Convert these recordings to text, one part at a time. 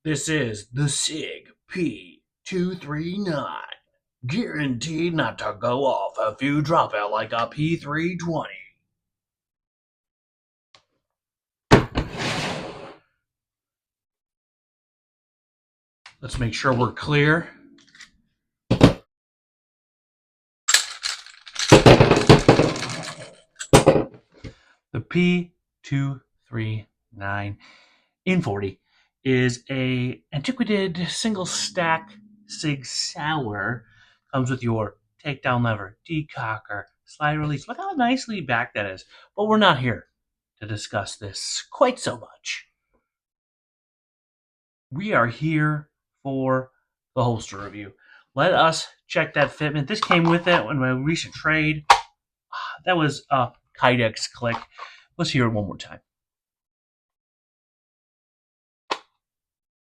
This is the Sig P239. Guaranteed not to go off if you drop it like a P320. Let's make sure we're clear. The P239 in 40 is a antiquated single stack Sig Sauer. Comes with your takedown lever, decocker, slide release. Look how nicely back that is. But we're not here to discuss this quite so much. We are here for the holster review. Let us check that fitment. This came with it in my recent trade. That was a Kydex click. Let's hear it one more time.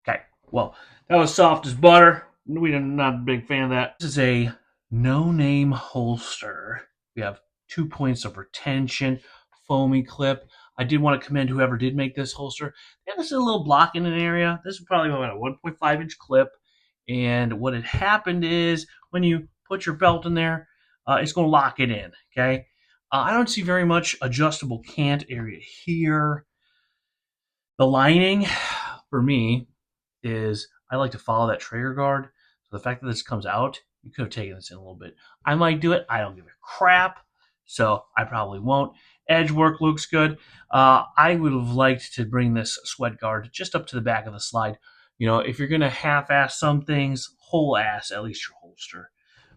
Okay, well, that was soft as butter. We're not a big fan of that. This is a no-name holster. We have 2 points of retention, foamy clip. I did want to commend whoever did make this holster. They have this little block in an area. This is probably about a 1.5 inch clip. And what had happened is when you put your belt in there, it's going to lock it in. Okay. I don't see very much adjustable cant area here. The lining for me is I like to follow that trigger guard. So the fact that this comes out, you could have taken this in a little bit. I might do it. I don't give a crap. So I probably won't. Edge work looks good. I would have liked to bring this sweat guard just up to the back of the slide. You know, if you're going to half-ass some things, whole ass at least your holster.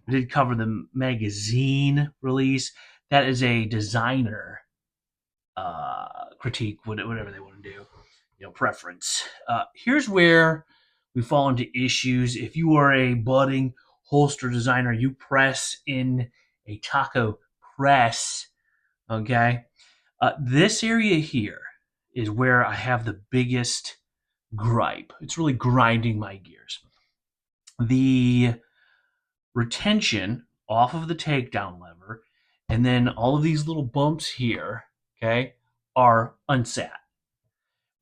We did cover the magazine release. That is a designer critique, whatever they want to do, preference. Here's where we fall into issues. If you are a budding holster designer, you press in a taco press, okay? This area here is where I have the biggest gripe. It's really grinding my gears. The retention off of the takedown lever and then all of these little bumps here, okay, are unsat.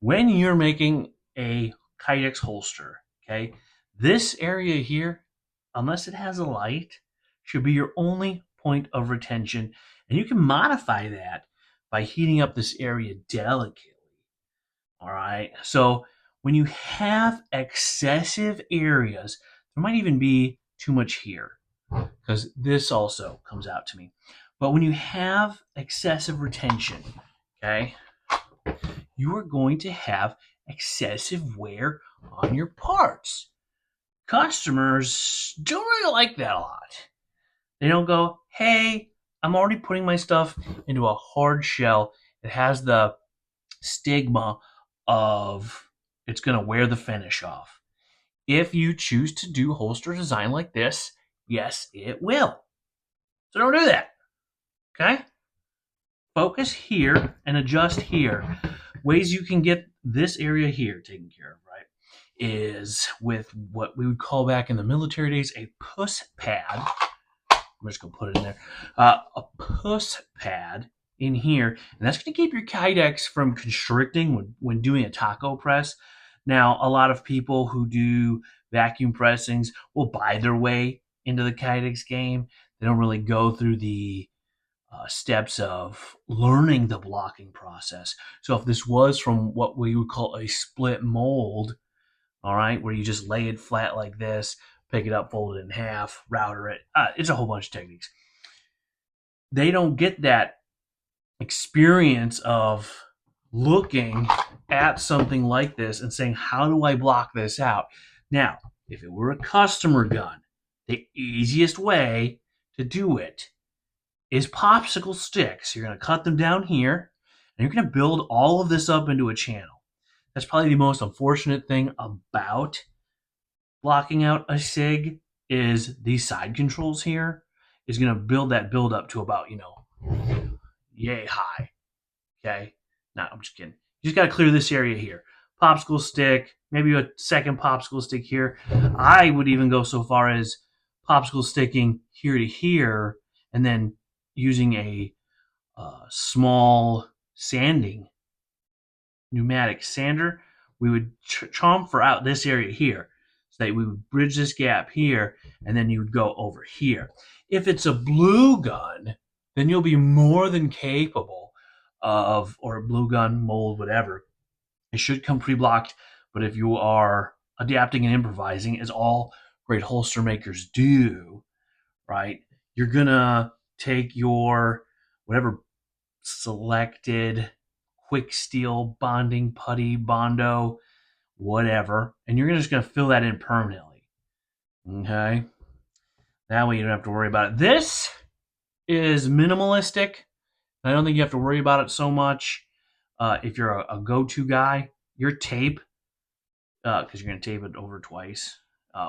When you're making a Kydex holster, okay, this area here, unless it has a light, should be your only point of retention. And you can modify that by heating up this area delicately. All right. So when you have excessive areas, there might even be too much here because this also comes out to me. But when you have excessive retention, okay, you are going to have excessive wear on your parts. Customers don't really like that a lot. They don't go, hey, I'm already putting my stuff into a hard shell. It has the stigma of it's going to wear the finish off. If you choose to do holster design like this, yes, it will. So don't do that. Okay? Focus here and adjust here. Ways you can get this area here taken care of, right, is with what we would call back in the military days a puss pad. I'm just going to put it in there. A puss pad in here, and that's going to keep your Kydex from constricting when doing a taco press. Now, a lot of people who do vacuum pressings will buy their way into the Kydex game. They don't really go through the steps of learning the blocking process. So if this was from what we would call a split mold, all right, where you just lay it flat like this, pick it up, fold it in half, router it, it's a whole bunch of techniques. They don't get that experience of looking at something like this and saying, how do I block this out? Now, if it were a customer gun, the easiest way to do it is popsicle sticks. You're going to cut them down here, and you're going to build all of this up into a channel. That's probably the most unfortunate thing about blocking out a SIG is these side controls here is going to build that build up to about, yay high. Okay? No, I'm just kidding. You just got to clear this area here. Popsicle stick, maybe a second popsicle stick here. I would even go so far as popsicle sticking here to here and then using a small sanding pneumatic sander we would chamfer out this area here. So that we would bridge this gap here, and then you would go over here. If it's a blue gun, then you'll be more than capable of, or a blue gun, mold, whatever. It should come pre-blocked, but if you are adapting and improvising, as all great holster makers do, right? You're gonna take your whatever selected quick steel bonding putty bondo whatever, and you're just gonna fill that in permanently. Okay, that way you don't have to worry about it. This is minimalistic. I don't think you have to worry about it so much. If you're a go-to guy, your tape, because you're going to tape it over twice,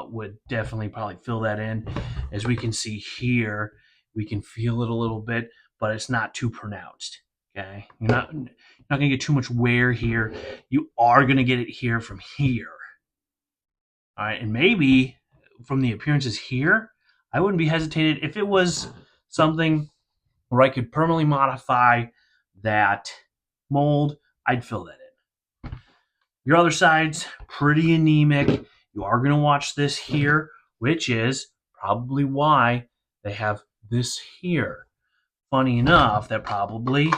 would definitely probably fill that in. As we can see here, we can feel it a little bit, but it's not too pronounced. Okay, you're not going to get too much wear here. You are going to get it here from here. All right, and maybe from the appearances here, I wouldn't be hesitated if it was something where I could permanently modify that mold. I'd fill that in. Your other side's pretty anemic. You are going to watch this here, which is probably why they have this here. Funny enough, that probably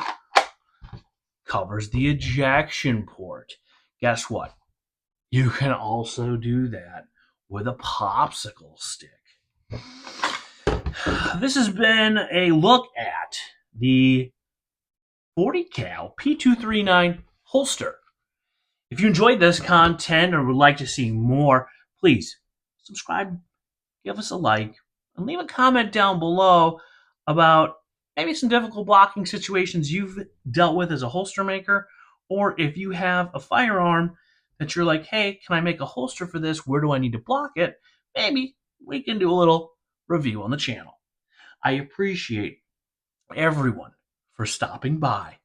covers the ejection port. Guess what? You can also do that with a popsicle stick. This has been a look at the 40 cal P239 holster. If you enjoyed this content or would like to see more, please subscribe, give us a like, and leave a comment down below about maybe some difficult blocking situations you've dealt with as a holster maker, or if you have a firearm that you're like, hey, can I make a holster for this? Where do I need to block it? Maybe we can do a little review on the channel. I appreciate everyone for stopping by.